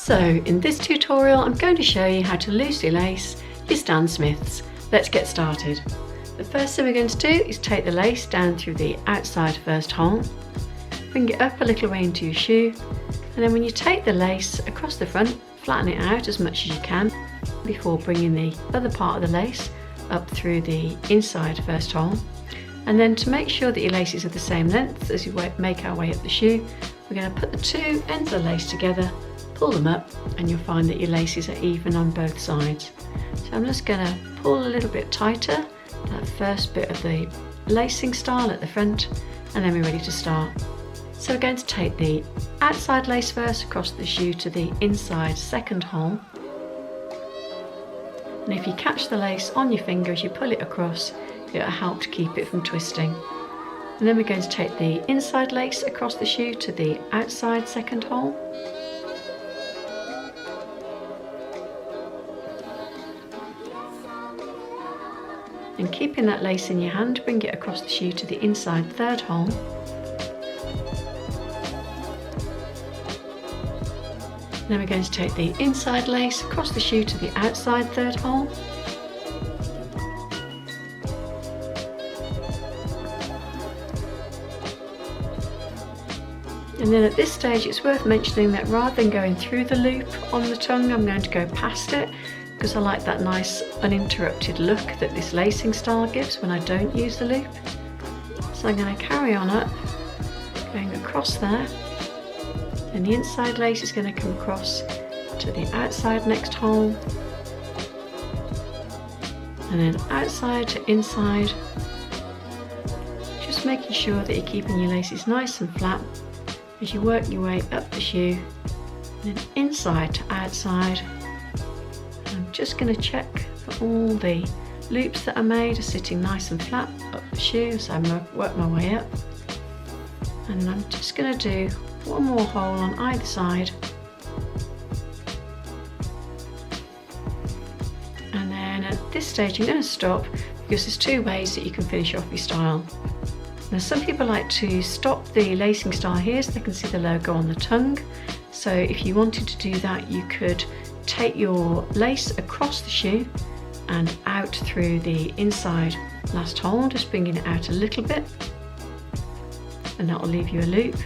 So in this tutorial I'm going to show you how to loosely lace your Stan Smiths. Let's get started. The first thing we're going to do is take the lace down through the outside first hole, bring it up a little way into your shoe, and then when you take the lace across the front, flatten it out as much as you can before bringing the other part of the lace up through the inside first hole. And then to make sure that your laces are the same length as you make our way up the shoe, we're going to put the two ends of the lace together, pull them up, and you'll find that your laces are even on both sides. So I'm just going to pull a little bit tighter, that first bit of the lacing style at the front, and then we're ready to start. So we're going to take the outside lace first across the shoe to the inside second hole. And if you catch the lace on your finger as you pull it across, it'll help to keep it from twisting. And then we're going to take the inside lace across the shoe to the outside second hole. And keeping that lace in your hand, bring it across the shoe to the inside third hole. Then we're going to take the inside lace across the shoe to the outside third hole. And then at this stage it's worth mentioning that rather than going through the loop on the tongue, I'm going to go past it, because I like that nice uninterrupted look that this lacing style gives when I don't use the loop. So I'm going to carry on up, going across there, and the inside lace is going to come across to the outside next hole, and then outside to inside, just making sure that you're keeping your laces nice and flat as you work your way up the shoe, and then inside to outside. I'm just going to check that all the loops that I made are sitting nice and flat up the shoe as I work my way up. And then I'm just going to do one more hole on either side. And then at this stage I'm going to stop, because there's two ways that you can finish off your style. Now some people like to stop the lacing style here so they can see the logo on the tongue. So if you wanted to do that, you could take your lace across the shoe and out through the inside last hole, just bringing it out a little bit, and that will leave you a loop.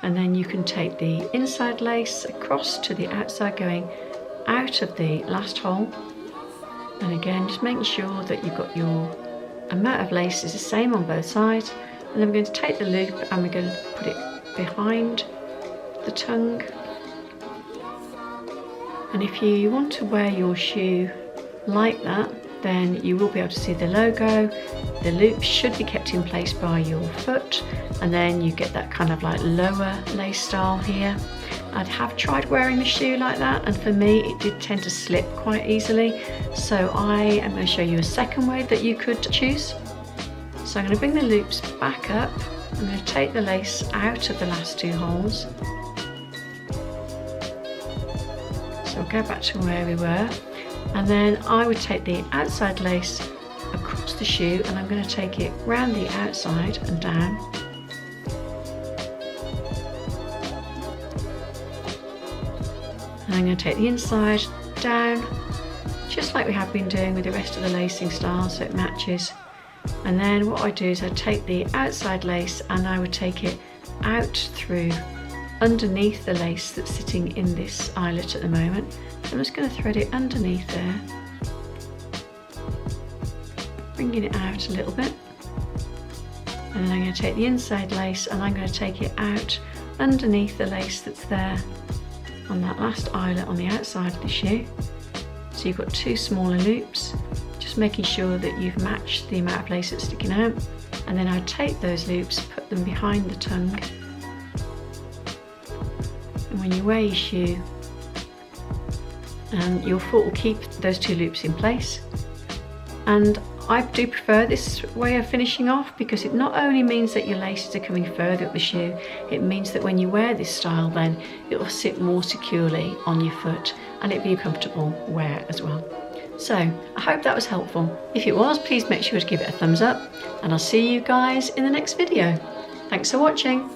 And then you can take the inside lace across to the outside, going out of the last hole, and again just making sure that you've got your amount of lace is the same on both sides. And then we're going to take the loop and we're going to put it behind the tongue. And if you want to wear your shoe like that, then you will be able to see the logo. The loop should be kept in place by your foot, and then you get that kind of like lower lace style here. I have tried wearing the shoe like that, and for me it did tend to slip quite easily. So I am going to show you a second way that you could choose. So I'm going to bring the loops back up. I'm going to take the lace out of the last two holes. So we'll go back to where we were, and then I would take the outside lace across the shoe, and I'm going to take it round the outside and down. And I'm going to take the inside down, just like we have been doing with the rest of the lacing style, so it matches. And then what I do is I take the outside lace and I would take it out through underneath the lace that's sitting in this eyelet at the moment. So I'm just going to thread it underneath there, bringing it out a little bit. And then I'm going to take the inside lace and I'm going to take it out underneath the lace that's there on that last eyelet on the outside of the shoe. So you've got two smaller loops, just making sure that you've matched the amount of lace that's sticking out. And then I take those loops, put them behind the tongue. And when you wear your shoe, your foot will keep those two loops in place. And I do prefer this way of finishing off, because it not only means that your laces are coming further up the shoe, it means that when you wear this style then it will sit more securely on your foot and it'll be a comfortable wear as well. So I hope that was helpful. If it was, please make sure to give it a thumbs up, and I'll see you guys in the next video. Thanks for watching.